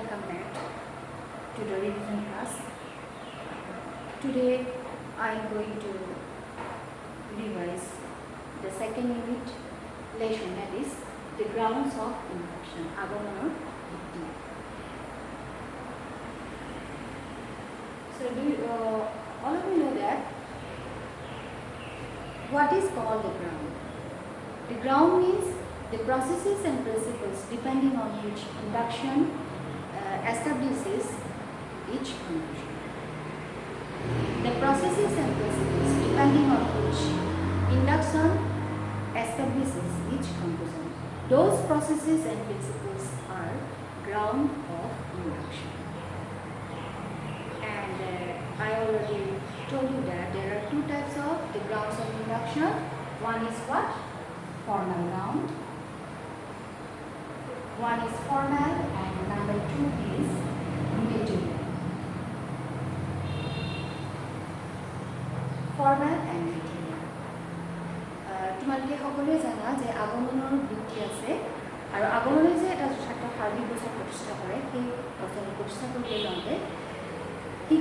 welcome back to the revision class. Today I am going to revise the second unit lesson, that is the grounds of induction. Agamoner Bhitti. So all of you know that what is called the ground? The ground means the processes and principles depending on which induction establishes each conclusion. The processes and principles depending on which induction establishes each conclusion. Those processes and principles are ground of induction. And I already told you that there are two types of the grounds of induction. One is what? Formal ground. One is formal and number two is material. Formal and material. তোমালোকে সকলোৱে জানা যে আগমনৰ বৃত্তি আছে আৰু আগমনে যে এটা ছাত্ৰ সাৰ্বিক ব্যৱস্থা প্ৰতিষ্ঠা কৰে সেই বস্তুটো প্ৰতিষ্ঠা কৰিবলৈ যাওঁতে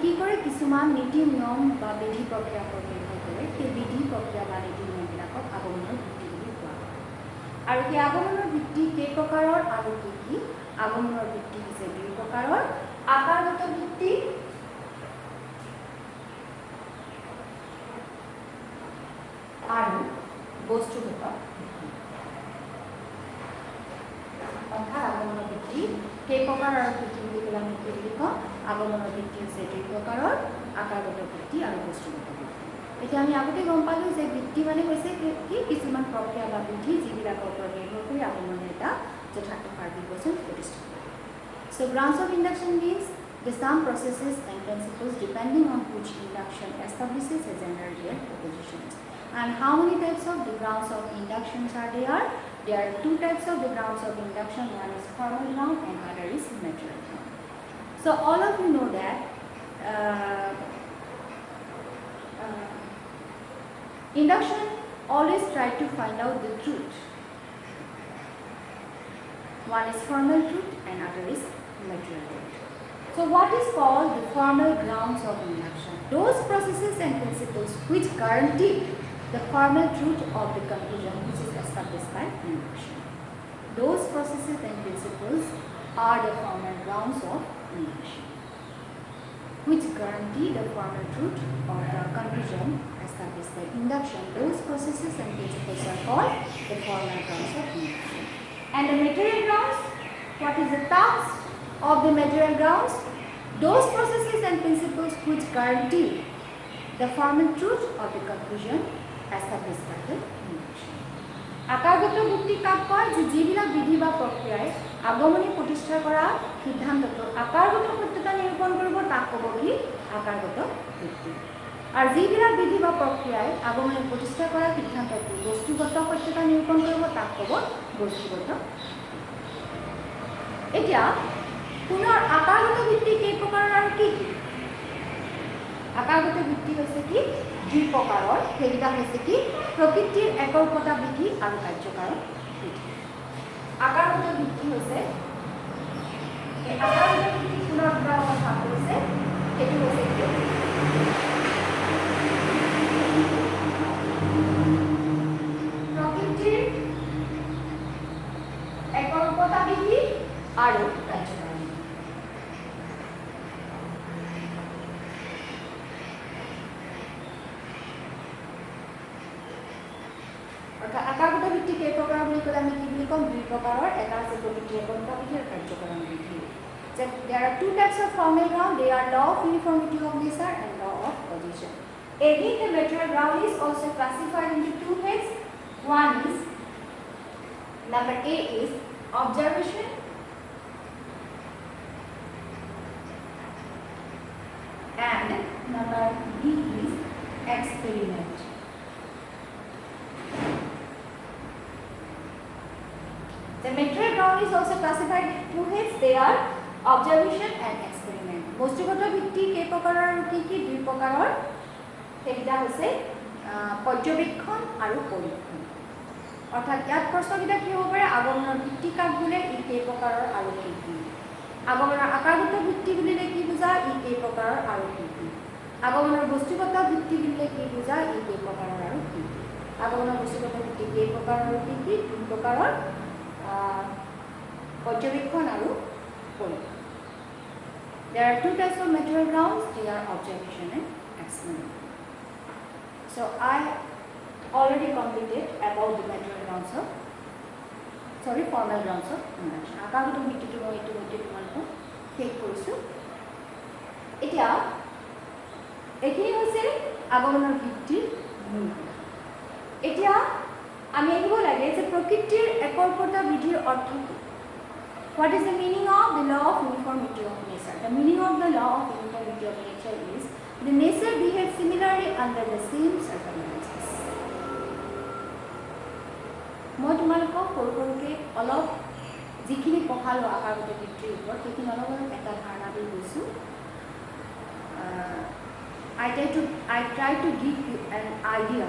কি কৰে কিছুমান নীতি নিয়ম বা বিধি প্ৰক্ৰিয়া নিৰ্ভৰ কৰে সেই বিধি প্ৰক্ৰিয়া বা নীতি নিয়মবিলাকক আগমনৰ বৃত্তি বুলি কোৱা হয়। আৰু সেই আগমনৰ বৃত্তি কেই প্ৰকাৰৰ আৰু কি আগমনৰ বৃত্তি হৈছে দুই প্ৰকাৰৰ, আকাৰগত বৃত্তি আৰু বস্তুগত বৃত্তি। অৰ্থাৎ আগমনৰ বৃত্তি কেই প্ৰকাৰ আৰু কি বুলি ক'লে আমি কি বুলি কওঁ? আগমনৰ বৃত্তি হৈছে দুই প্ৰকাৰৰ, আকাৰগত বৃত্তি আৰু বস্তুগত বৃত্তি। এতিয়া আমি আগতে গম পালোঁ যে বৃত্তি মানে হৈছে কি কিছুমান প্ৰক্ৰিয়া বা বিধি যিবিলাকৰ ওপৰত নিৰ্ভৰ কৰি আগমনৰ এটা যথাৰ্থ সাৰ্বিক বস্তু প্ৰতিষ্ঠা কৰে। So grounds of induction means the some processes and principles depending on which induction establishes a general real propositions. And how many types of the grounds of inductions are there? There are two types of the grounds of induction. One is formal ground and other is material ground. So all of you know that induction always try to find out the truth. One is formal truth and other is material truth. So what is called the formal grounds of induction? Those processes and principles which guarantee the formal truth of the conclusion which is established by induction. Those processes and principles are the formal grounds of induction, which guarantee the formal truth or the conclusion established by induction. Those processes and principles are called the formal grounds of induction. And the material grounds, what is the task of the material grounds? Those processes and principles which guarantee the formal truth of the conclusion established by the induction. আকাৰগত বৃত্তি কাক কয়? যে যিবিলাক বিধি বা প্ৰক্ৰিয়াই আগমনী প্ৰতিষ্ঠা কৰা সিদ্ধান্তটো আকাৰগত সত্যতা নিৰূপণ কৰিব তাক ক'ব কি? আকাৰগত বৃত্তি। আৰু যিবিলাক বিধি বা প্ৰক্ৰিয়াই আগমনী প্ৰতিষ্ঠা কৰা সিদ্ধান্তটো বস্তুগত সত্যতা নিৰূপণ কৰিব তাক ক'ব বস্তুগত। এতিয়া পুনৰ আকাৰগত বৃত্তি কেই প্ৰকাৰৰ আৰু কি? আকাৰগত বৃত্তি হৈছে কি? দুই প্ৰকাৰৰ। সেইকেইটা হৈছে কি? প্ৰকৃতিৰ একৰূপতা বিধি আৰু কাৰ্যকাৰক বিধি। আকাৰগত বৃত্তি হৈছে এই আকাৰগত বৃত্তি পুনৰ কিবা কথা কৈছে সেইটো হৈছে কি? প্ৰকৃতিৰ একৰূপতা বিধি আৰু কাৰ্যকাৰক। আকাৰগত বৃত্তি কেই প্ৰকাৰ বুলি ক'লে আমি কি বুলি ক'ম? দুই প্ৰকাৰৰ। এটা আছে প্ৰকৃতিৰ একৰূপতা বিধি আৰু কাৰ্যকাৰক বিধি। There are two types of formal ground. They are law of uniformity of nature and law of position. Again, the material ground is also classified into two heads. One is number A is observation and number B is experiment. The material ground is also classified into two heads. They are observation and experiment. বস্তুগত ভিত্তি কেই প্ৰকাৰৰ আৰু কি দুই প্ৰকাৰৰ। সেইটা হৈছে পৰ্যবেক্ষণ আৰু পৰীক্ষণ। অৰ্থাৎ ইয়াত প্ৰশ্নকেইটা কি হ'ব পাৰে? আগমনৰ ভিত্তি কাক বোলে, ই কেই প্ৰকাৰৰ আৰু কি? আগমনৰ আকাৰগত ভিত্তি বুলিলে কি বুজায় ই কেই প্ৰকাৰৰ আৰু কি কি আগমনৰ বস্তুগত ভিত্তি বুলিলে কি বুজায় ই কেই প্ৰকাৰৰ আৰু কি কি আগমনৰ বস্তুগত ভিত্তি কেই প্ৰকাৰৰ আৰু কি কি তিন প্ৰকাৰৰ পৰ্যবেক্ষণ আৰু পৰীক্ষা There are two types of material grounds. They are observation and explanation. So I already completed about the material grounds of formal grounds of induction. আকাৰগত ভিত্তিটো মই ইতিমধ্যে তোমালোকক শেষ কৰিছোঁ এতিয়া এইখিনি হৈছে আগমনৰ ভিত্তিৰ মূল এতিয়া আমি আহিব লাগে যে প্ৰকৃতিৰ একৰকতা বিধিৰ অৰ্থ কি What is the meaning of the law of uniformity of nature? The meaning of the law of uniformity of nature is the nature behaves similarly under the same circumstances. মই তোমালোকক সৰুকে অলপ যিখিনি পঢ়ালো আকাৰগত ভিত্তিৰ ওপৰত সেইখিনি অলপ এটা ধাৰণা দি গৈছো I try to give you an idea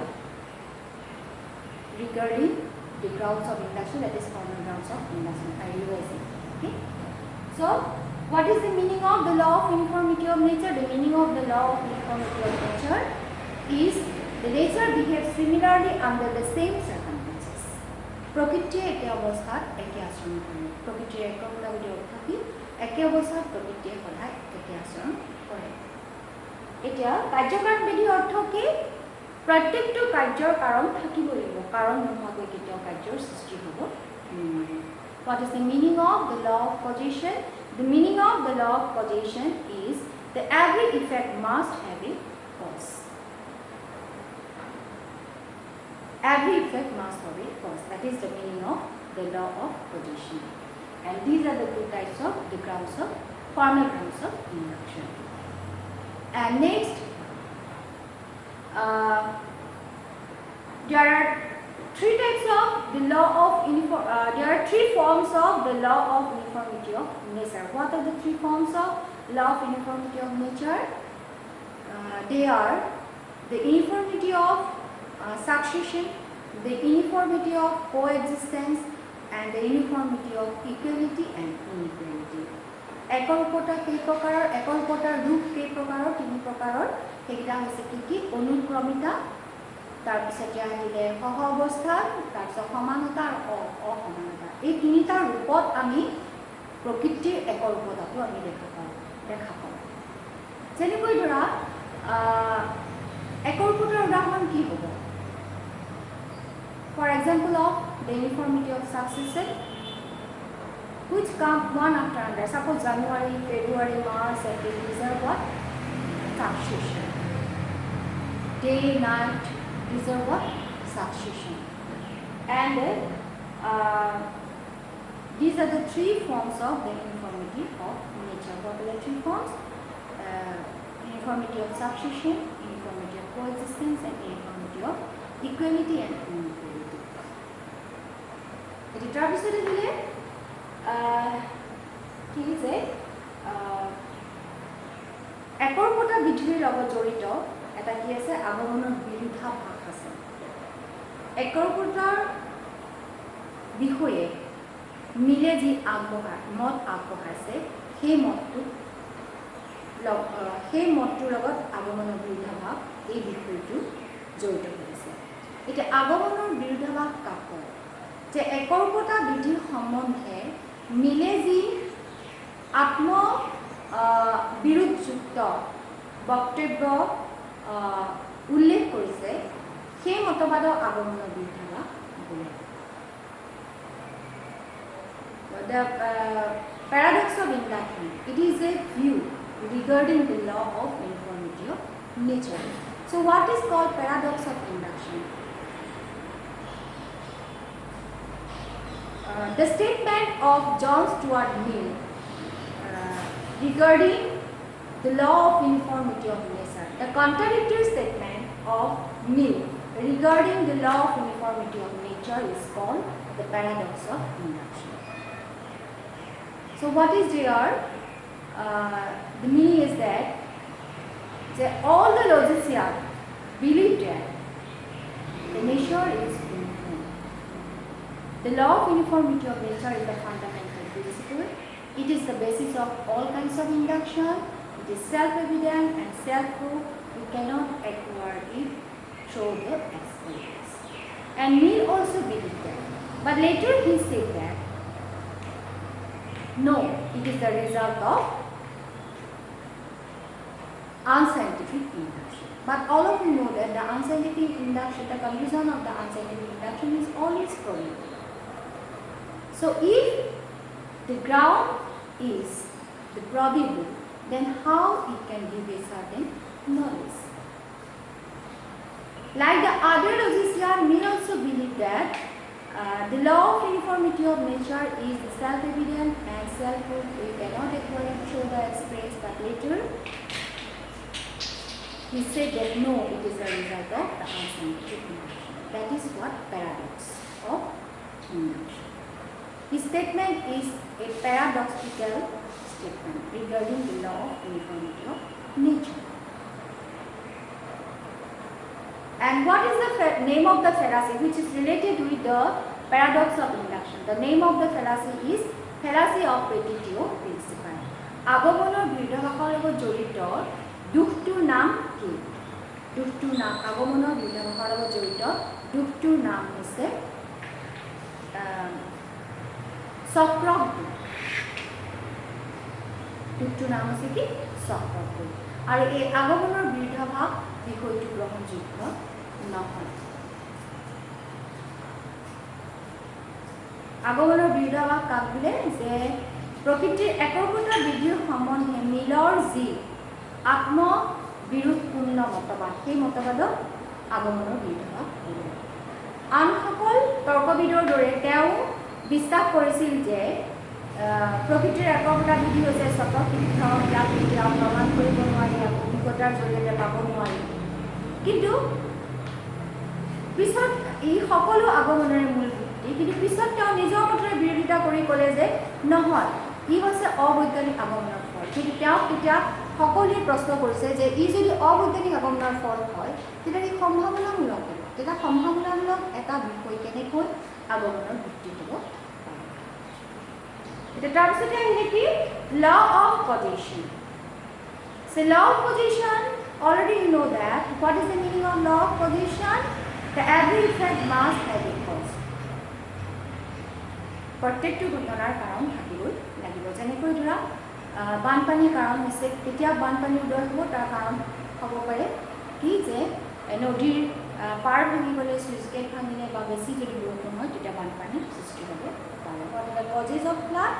regarding the grounds of induction, that is formal grounds of induction. I revise it. Okay. So, what is the meaning of the law of uniformity of nature? The meaning of the law of uniformity of nature is the nature behaves similarly under the same circumstances. Prakriti eke obosthat eke acharon kore. Prakriti ekrota boli ortho ki eke obosthat prakriti kodai eke acharon kore. Etia karyokar bidhi ortho ki প্ৰত্যেকটো কাৰ্যৰ কাৰণ থাকিব লাগিব কাৰণ নোহোৱাকৈ কেতিয়াও কাৰ্যৰ সৃষ্টি হ'ব নোৱাৰে What is the meaning of the law of causation? The meaning of the law of causation is that every effect must have a cause. Every effect must have a cause. That is the meaning of the law of causation. And these are the two types of the grounds of formal grounds of induction. And next, there are three types of the law of there are three forms of the law of uniformity of nature. What are the three forms of law of uniformity of nature? They are the uniformity of succession, the uniformity of coexistence, and the uniformity of equality and inequality. একৰূপতা কেই প্ৰকাৰৰ একৰূপতাৰ ৰূপ কেই প্ৰকাৰৰ তিনি প্ৰকাৰৰ সেইটা হৈছে কি অনুক্ৰমিতা তাৰ পিছতে আহিলে সহ অৱস্থা তাৰ পিছত সমানতা আৰু অসমানতা এই তিনিটা ৰূপত আমি প্ৰকৃতিৰ একৰূপতাটো আমি দেখা পাওঁ যেনেকৈ ধৰা একৰূপতাৰ উদাহৰণ কি হ'ব For example of the uniformity of succession which come one after another. Suppose January, February, March, April, these are what? Succession. Day, night, these are what? Succession. And these are the three forms of the uniformity of nature. What are the three forms? Uniformity of succession, uniformity of coexistence, and uniformity of equality and inequality. It is কি যে একৰূপতা বিধিৰ লগত জড়িত এটা কি আছে আগমনৰ বিৰোধাভাস আছে একৰূপতাৰ বিষয়ে মিলে যি মত আগবঢ়াইছে সেই মতটোৰ লগত আগমনৰ বিৰোধাভাস এই বিষয়টো জড়িত হৈছে এতিয়া আগমনৰ বিৰোধাভাস কাক কয় যে একৰূপতা বিধিৰ সম্বন্ধে মিলে যি আত্ম বিৰোধযুক্ত বক্তব্য উল্লেখ কৰিছে সেই মতবাদৰ আগমনৰ বিৰোধাভাস বোলে The paradox of induction, it is a view regarding the law of uniformity of nature. So what is called paradox of induction? The statement of John Stuart Mill regarding the law of uniformity of nature. The contradictory statement of Mill regarding the law of uniformity of nature is called the paradox of induction. So what is there? The meaning is that all the logicians believe that the nature is uniform. The law of uniformity of nature is the fundamental principle It is the basis of all kinds of induction. It is self-evident and self-proof. You cannot acquire it through the experience. And Mill also believed that. But later he said that no, it is the result of unscientific induction. But all of you know that the unscientific induction, the conclusion of the unscientific induction is always probable. So if the ground is the probable, then how it can give a certain knowledge? Like the other logician, Mill also believed that the law of uniformity of nature is self-evident and self-proof. We cannot acquire it through the experience, but later he said that no, it is a result of the unscientific induction. That is what paradox of induction. His statement is a paradoxical statement regarding the law of uniformity of nature. And what is the name of the fallacy which is related with the paradox of induction? The name of the fallacy is fallacy of petitio principii. আগমনৰ বিৰোধাভাসৰ লগত জড়িত দুখটোৰ নাম কি? দুখটোৰ নাম আগমনৰ বিৰোধাভাসৰ লগত জড়িত দুখটোৰ নাম হৈছে চক্ৰক দুখ। দুখটোৰ নাম হৈছে কি? চক্ৰক দুখ। আৰু এই আগমনৰ বিৰোধাভাস বিষয়টো গ্ৰহণযোগ্য নহয়। আগমনৰ বিৰোধাভাস কাক বোলে? যে প্ৰকৃতিৰ একগ্ৰতা বৃদ্ধিৰ সম্বন্ধে মিলৰ যি আত্মবিৰোধপূৰ্ণ মতবাদ, সেই মতবাদক আগমনৰ বিৰোধাভাস বোলে। আন সকল তৰ্কবিদৰ দৰে তেওঁ বিশ্বাস কৰিছিল যে প্ৰকৃতিৰ একগ্ৰতা বৃদ্ধি হৈছে স্বতঃসিদ্ধ, ইয়াক কেতিয়াও প্ৰমাণ কৰিব নোৱাৰি, ইয়াক অভিজ্ঞতাৰ জৰিয়তে পাব নোৱাৰি। কিন্তু পিছত এই সকলো আগমনৰে মূল ভিত্তি, কিন্তু পিছত তেওঁ নিজৰ মতেৰে বিৰোধিতা কৰি ক'লে যে নহয়, ই হৈছে অবৈজ্ঞানিক আগমনৰ ফল। কিন্তু তেওঁক তেতিয়া সকলোৱে প্ৰশ্ন কৰিছে যে ই যদি অবৈজ্ঞানিক আগমনৰ ফল হয়, তেতিয়া ই সম্ভাৱনামূলক হ'ব। তেতিয়া সম্ভাৱনামূলক এটা বিষয় কেনেকৈ আগমনৰ ভিত্তি হ'ব পাৰে। এতিয়া তাৰপিছতে আহিলে কি? Law of causation. So law of causation, already you know that. What is the meaning of law of causation? The every effect must have a cause. প্ৰত্যেকটো ঘটনাৰ কাৰণ থাকিবই লাগিব। যেনেকৈ ধৰা বানপানীৰ কাৰণ হৈছে, কেতিয়া বানপানী উদয় হ'ব তাৰ কাৰণ হ'ব পাৰে কি যে নদীৰ পাৰ ভাঙি গ'লে, চুইচ গেট ভাঙিলে বা বেছি যদি বৰষুণ হয় তেতিয়া বানপানীৰ সৃষ্টি হ'ব পাৰে। What are the causes of flood?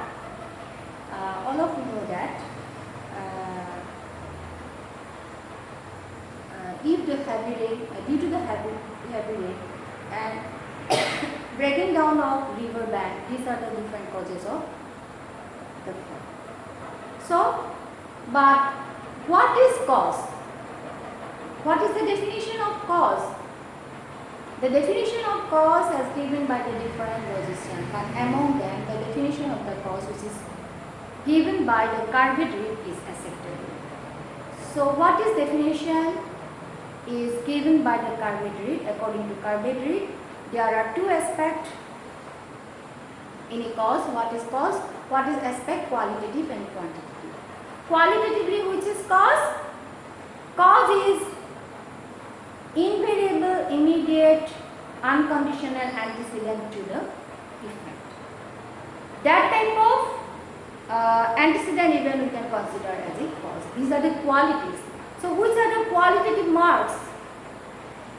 All of you know that. If the heavy rain, due to the heavy rain and breaking down of river bank, these are the different causes of the flood. So, but what is cause? What is the definition of cause? The definition of cause as given by the different logicians, but among them the definition of the cause which is given by the Carvedry is acceptable. So what is definition is given by the Carvedry? According to Carvedry, there are two aspects in a cause. What is cause? What is aspect? Qualitative and quantitative. Qualitatively, which is cause? Cause is invariable, immediate, unconditional antecedent to the effect. That type of antecedent event we can consider as a cause. These are the qualities. So which are the qualitative marks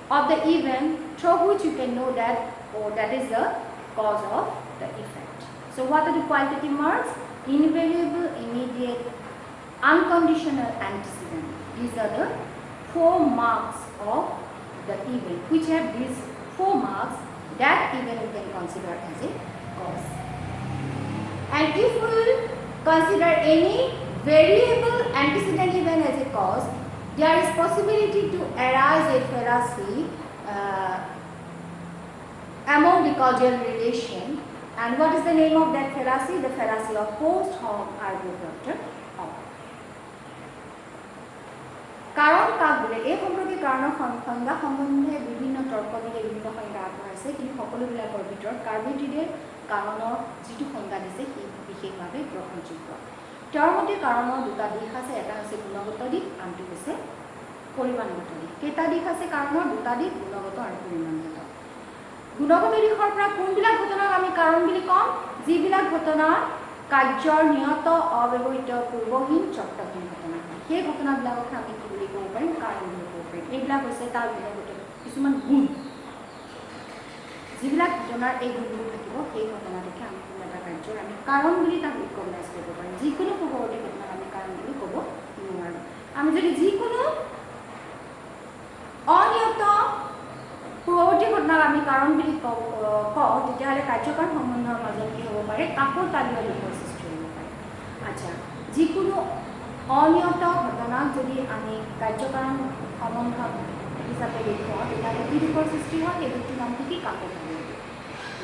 of the event through which you can know that, oh, that is the cause of the effect. So what are the qualitative marks? Invariable, immediate, unconditional antecedent. These are the 4 marks of the event. Which have these 4 marks, that event we can consider as a cause. And if we will consider any variable antecedent event as a cause, there is possibility to arise a fallacy among the causal relation. And what is the name of that fallacy? The fallacy of post hoc ergo propter hoc. কারণ কাক বলে? এই সম্পর্কে কাৰণৰ সংজ্ঞা সম্বন্ধে বিভিন্ন তৰ্কবিদে বিভিন্ন সংজ্ঞা আগবঢ়াইছে, কিন্তু সকলোবিলাকৰ ভিতৰত কাৰ্ভেট্ৰিডে কাৰণৰ যিটো সংজ্ঞা দিছে সি বিশেষভাৱে গ্ৰহণযোগ্য তেওঁৰ মতে কাৰণৰ দুটা দিশ আছে এটা হৈছে গুণগত দিশ আনটো হৈছে পৰিমাণগত দিশ কেইটা দিশ আছে কাৰণৰ দুটা দিশ গুণগত আৰু পৰিমাণগত গুণগত দিশৰ পৰা কোনবিলাক ঘটনাক আমি কাৰণ বুলি কম যিবিলাক ঘটনা কাৰ্যৰ নিয়ত অব্যৱহৃত পূৰ্বহীন চৰ্তহীন ঘটনা সেই ঘটনাবিলাকক আমি কি বুলি ক'ব পাৰিম কাৰণ বুলি ক'ব পাৰিম এইবিলাক হৈছে তাৰ গুণগত কিছুমান গুণ যিবিলাক ঘটনাৰ এই গুণবোৰ থাকিব সেই ঘটনাটোকে আমি কোনো এটা কাৰ্যৰ আমি কাৰণ বুলি তাক ৰিকগনাইজ কৰিব পাৰিম যিকোনো পূৰ্বৱৰ্তী ঘটনাক আমি কাৰণ বুলি ক'ব নোৱাৰোঁ আমি যদি যিকোনো অনিয়ত পূৰ্বৱৰ্তী ঘটনাক আমি কাৰণ বুলি কওঁ তেতিয়াহ'লে কাৰ্যকাৰণ সম্বন্ধৰ মাজত কি হ'ব পাৰে কাকতালীয় দিশৰ সৃষ্টি হ'ব পাৰে আচ্ছা যিকোনো অনিয়ত ঘটনাক যদি আমি কাৰ্যকাৰণ সম্বন্ধ হিচাপে দেখুৱাওঁ তেতিয়াহ'লে কি দিশৰ সৃষ্টি হয় সেই দিশটোৰ নামটো কি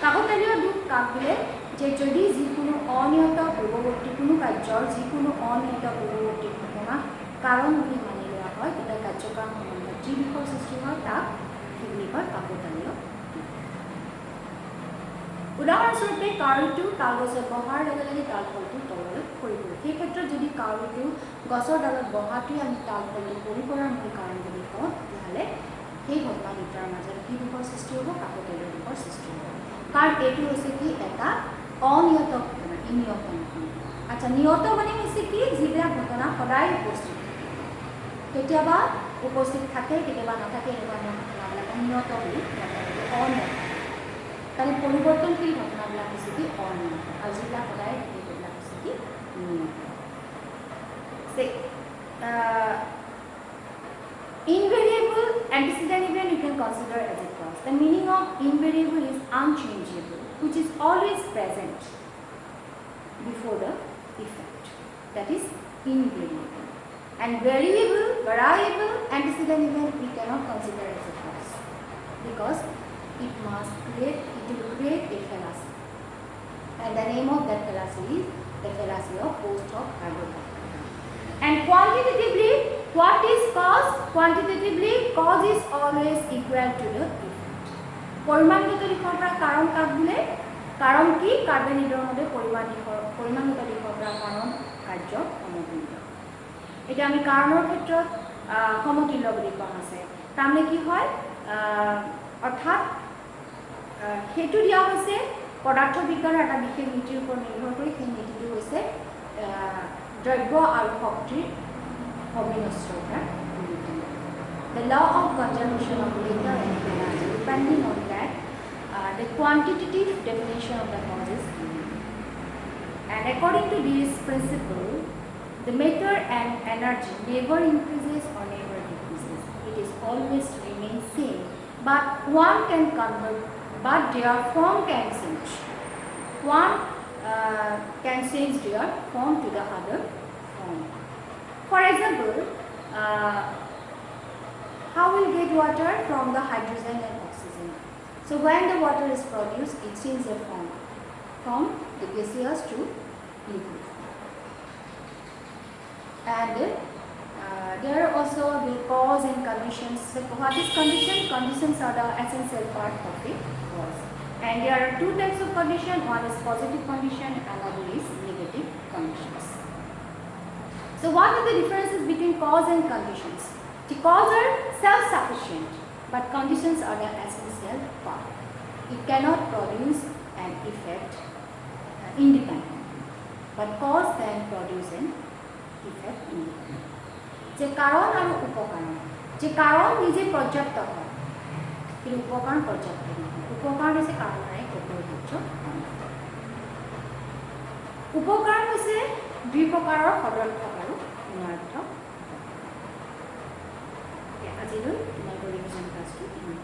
কাকতালীয় দিশ কাক বোলে যে যদি যিকোনো অনিয়ত পূৰ্বৱৰ্তী কোনো কাৰ্যৰ যিকোনো অনিয়ত পূৰ্বৱৰ্তী ঘটনা কাৰণ বুলি মানি লোৱা হয় তেতিয়া কাৰ্যকাৰণ সম্বন্ধত যি দিশৰ সৃষ্টি হয় তাক কি বুলি কয় কাকতালীয় উদাহৰণস্বৰূপে কাউৰীটো তালগছত বহাৰ লগে লগে তালফলটো তললৈ সৰি পৰে সেই ক্ষেত্ৰত যদি কাউৰীটো গছৰ ডালত বহাটোৱে আমি তালফলটো সৰি পৰাৰ মূল কাৰণ বুলি কওঁ তেতিয়াহ'লে সেই ঘটনা দুটাৰ মাজত কি দিশৰ সৃষ্টি হ'ব কাকতালীয় দিশৰ সৃষ্টি হ'ব কাৰণ এইটো হৈছে কি এটা অনিয়ত ঘটনা নিয়ত নহয় আচ্ছা নিয়ত মানে হৈছে কি যিবিলাক ঘটনা সদায় উপস্থিত কেতিয়াবা উপস্থিত থাকে কেতিয়াবা নাথাকে এনেকুৱা ঘটনাবিলাক নিয়ত বুলি অনিয়ত কাৰণ পৰিৱৰ্তনশীল ঘটনাবিলাক হৈছে কি অনিয়ত আৰু যিবিলাক সদায় থাকে সেইবিলাক হৈছে কি নিয়ত invariable antecedent event you can consider as a cause. The meaning of invariable is unchangeable, which is always present before the effect. That is invariable. And variable antecedent event we cannot consider as a cause because it will create a fallacy. And the name of that fallacy is the fallacy of post hoc ergo. And quantitatively, what is cause? Quantitatively, cause is always equal to the effect. পৰিমাণগত দিশৰ পৰা কাৰণ কাক বোলে কাৰণ কি কাৰ্বনিডৰ মতে পৰিমাণগত দিশৰ পৰা কাৰণ কাৰ্য সমতুল্য এতিয়া আমি কাৰণৰ ক্ষেত্ৰত সমতুল্য বুলি কোৱা আছে তাৰমানে কি হয় অৰ্থাৎ সেইটো দিয়া হৈছে পদাৰ্থ বিজ্ঞানৰ এটা বিশেষ নীতিৰ ওপৰত নিৰ্ভৰ কৰি সেই নীতিটো হৈছে দ্ৰব্য আৰু শক্তিৰ অবিনশ্বৰতা The law of conservation of matter and energy depending on that the quantitative definition of the cause is given. And according to this principle the matter and energy never increases or never decreases. It is always remains same but one can convert but their form can change. One can change their form to the other form. For example, how we get water from the hydrogen and oxygen? So when the water is produced, it changes the form from the gaseous to liquid. And there are also the cause and conditions. So what is condition? Conditions are the essential part of the cause. And there are two types of condition. One is positive condition, another is negative conditions. So what are the differences between cause and conditions? The cause are self-sufficient, but conditions are the essential part. It cannot produce an effect independently, but cause can produce an effect independently. যে কারণ আর উপকারণ যে কারণ নিজে পর্যাপ্ত হয় কিন্তু উপকারণ পর্যাপ্ত নহয় উপকারণ হচ্ছে কারণের এক অপরিহার্য উপকারণ হচ্ছে দুই প্ৰকাৰৰ সদৰ্থক আৰু অনৰ্থক আজিলৈ তোমালোকৰ ৰিভিজন ক্লাছটো ইমান